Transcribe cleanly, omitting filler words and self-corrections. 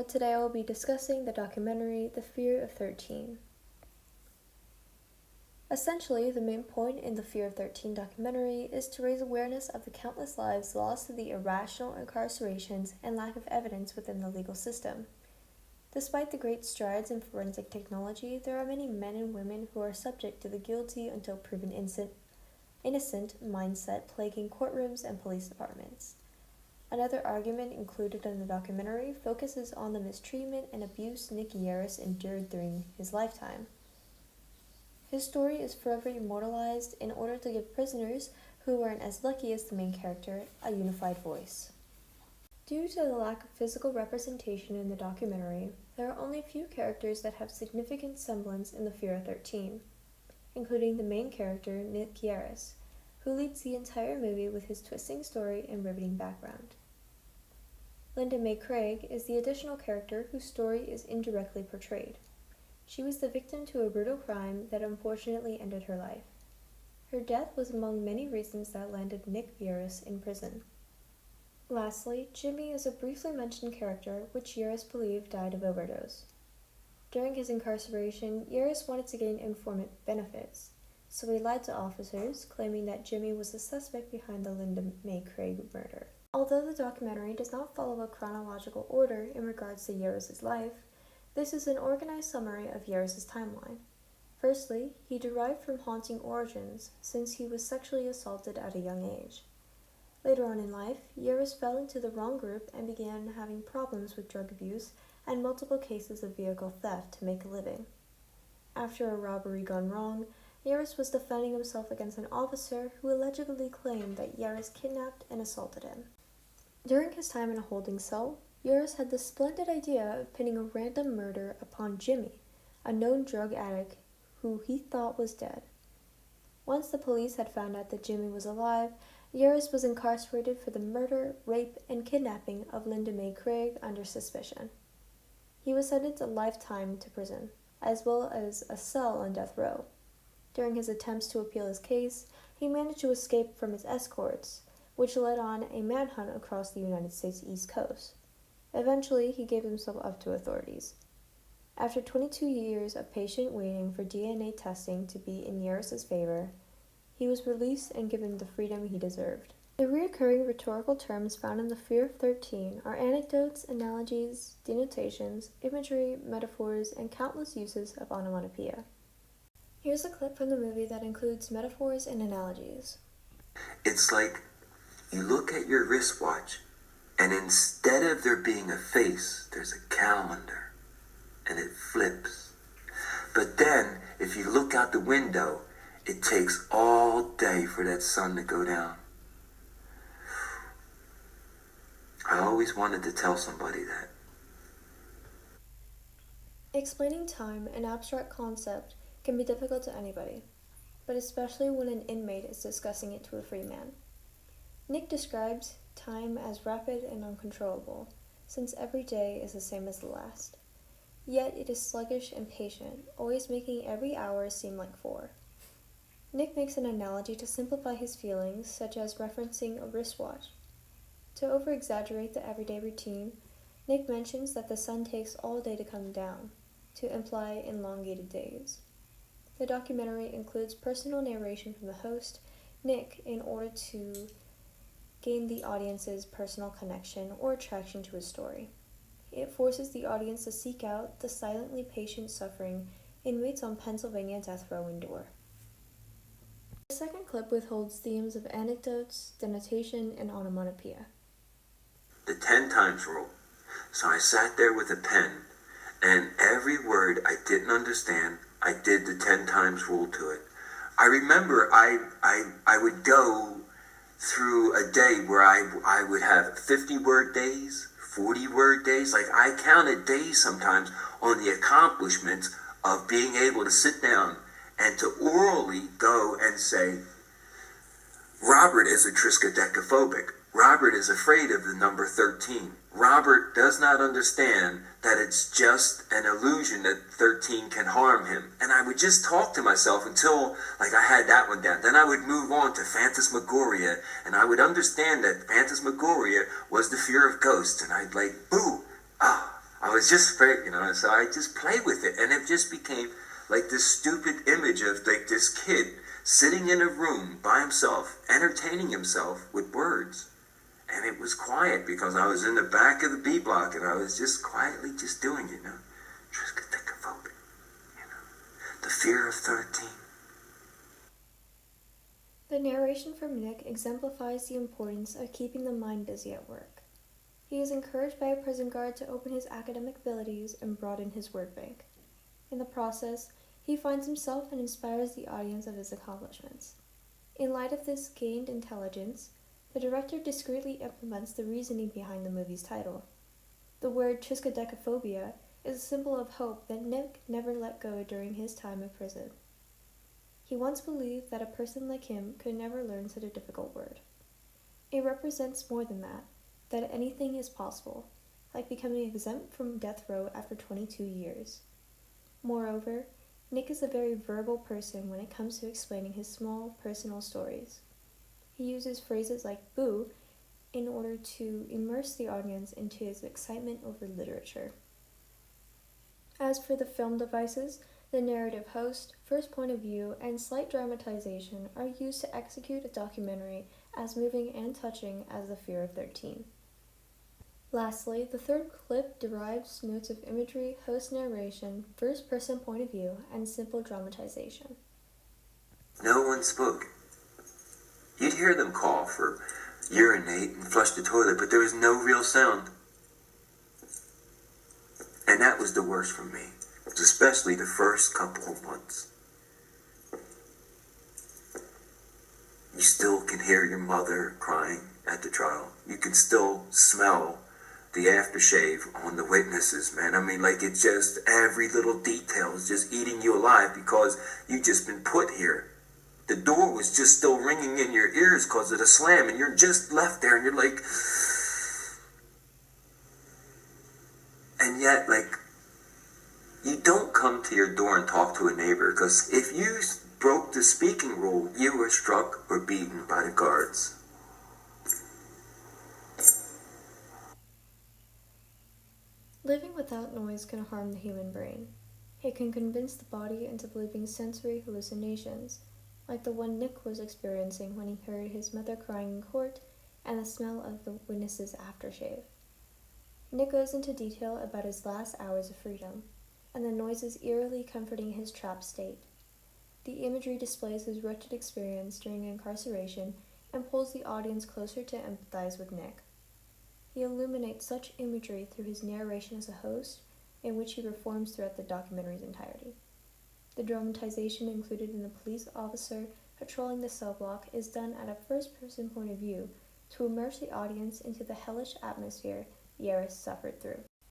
today I will be discussing the documentary The Fear of 13. Essentially, the main point in the Fear of 13 documentary is to raise awareness of the countless lives lost to the irrational incarcerations and lack of evidence within the legal system. Despite the great strides in forensic technology, there are many men and women who are subject to the guilty until proven innocent mindset plaguing courtrooms and police departments. Another argument included in the documentary focuses on the mistreatment and abuse Nick Yaris endured during his lifetime. His story is forever immortalized in order to give prisoners, who weren't as lucky as the main character, a unified voice. Due to the lack of physical representation in the documentary, there are only a few characters that have significant semblance in The Fear of 13, including the main character, Nick Yaris, who leads the entire movie with his twisting story and riveting background. Linda May Craig is the additional character whose story is indirectly portrayed. She was the victim to a brutal crime that unfortunately ended her life. Her death was among many reasons that landed Nick Yaris in prison. Lastly, Jimmy is a briefly mentioned character which Yaris believed died of overdose. During his incarceration, Yaris wanted to gain informant benefits, so he lied to officers, claiming that Jimmy was the suspect behind the Linda May Craig murder. Although the documentary does not follow a chronological order in regards to Yaris' life, this is an organized summary of Yaris' timeline. Firstly, he derived from haunting origins, since he was sexually assaulted at a young age. Later on in life, Yaris fell into the wrong group and began having problems with drug abuse and multiple cases of vehicle theft to make a living. After a robbery gone wrong, Yaris was defending himself against an officer who allegedly claimed that Yaris kidnapped and assaulted him. During his time in a holding cell, Yaris had the splendid idea of pinning a random murder upon Jimmy, a known drug addict who he thought was dead. Once the police had found out that Jimmy was alive, Yaris was incarcerated for the murder, rape, and kidnapping of Linda May Craig under suspicion. He was sentenced a lifetime to prison, as well as a cell on death row. During his attempts to appeal his case, he managed to escape from his escorts, which led on a manhunt across the United States East Coast. Eventually, he gave himself up to authorities. After 22 years of patient waiting for DNA testing to be in Yaris' favor, he was released and given the freedom he deserved. The recurring rhetorical terms found in The Fear of 13 are anecdotes, analogies, denotations, imagery, metaphors, and countless uses of onomatopoeia. Here's a clip from the movie that includes metaphors and analogies. It's like you look at your wristwatch, and instead of there being a face, there's a calendar, and it flips. But then, if you look out the window, it takes all day for that sun to go down. I always wanted to tell somebody that. Explaining time, an abstract concept, can be difficult to anybody, but especially when an inmate is discussing it to a free man. Nick describes time as rapid and uncontrollable, since every day is the same as the last. Yet it is sluggish and patient, always making every hour seem like 4. Nick makes an analogy to simplify his feelings, such as referencing a wristwatch. To over-exaggerate the everyday routine, Nick mentions that the sun takes all day to come down, to imply elongated days. The documentary includes personal narration from the host, Nick, in order to gain the audience's personal connection or attraction to his story. It forces the audience to seek out the silently patient suffering inmates on Pennsylvania death row endure. The second clip withholds themes of anecdotes, denotation, and onomatopoeia. The 10 times rule. So I sat there with a pen, and every word I didn't understand, I did the 10 times rule to it. I remember I would go through a day where I would have 50-word days, 40-word days. Like, I counted days sometimes on the accomplishments of being able to sit down and to orally go and say, Robert is a triskaidekaphobic. Robert is afraid of the number 13. Robert does not understand that it's just an illusion that 13 can harm him. And I would just talk to myself until, like, I had that one down. Then I would move on to Phantasmagoria, and I would understand that Phantasmagoria was the fear of ghosts. And I'd like, boo! I was just afraid, so I just played with it, and it just became like this stupid image of like this kid sitting in a room by himself, entertaining himself with words. And it was quiet because I was in the back of the B block and I was just quietly just doing it, Triskaidekaphobia, the fear of 13. The narration from Nick exemplifies the importance of keeping the mind busy at work. He is encouraged by a prison guard to open his academic abilities and broaden his word bank. In the process, he finds himself and inspires the audience of his accomplishments. In light of this gained intelligence, the director discreetly implements the reasoning behind the movie's title. The word triskaidekaphobia is a symbol of hope that Nick never let go during his time in prison. He once believed that a person like him could never learn such a difficult word. It represents more than that anything is possible, like becoming exempt from death row after 22 years. Moreover, Nick is a very verbal person when it comes to explaining his small, personal stories. He uses phrases like boo in order to immerse the audience into his excitement over literature. As for the film devices, the narrative host, first point of view, and slight dramatization are used to execute a documentary as moving and touching as The Fear of 13. Lastly, the third clip derives notes of imagery, host narration, first-person point of view, and simple dramatization. No one spoke. You'd hear them cough or urinate and flush the toilet, but there was no real sound. And that was the worst for me, especially the first couple of months. You still can hear your mother crying at the trial. You can still smell the aftershave on the witnesses, man. I mean, like, it's just every little detail is just eating you alive because you've just been put here. The door was just still ringing in your ears because of the slam, and you're just left there, and you're like... And yet, like, you don't come to your door and talk to a neighbor, because if you broke the speaking rule, you were struck or beaten by the guards. Living without noise can harm the human brain. It can convince the body into believing sensory hallucinations, like the one Nick was experiencing when he heard his mother crying in court and the smell of the witness's aftershave. Nick goes into detail about his last hours of freedom, and the noise is eerily comforting his trapped state. The imagery displays his wretched experience during incarceration and pulls the audience closer to empathize with Nick. He illuminates such imagery through his narration as a host, in which he performs throughout the documentary's entirety. The dramatization included in the police officer patrolling the cell block is done at a first-person point of view to immerse the audience into the hellish atmosphere Yaris suffered through.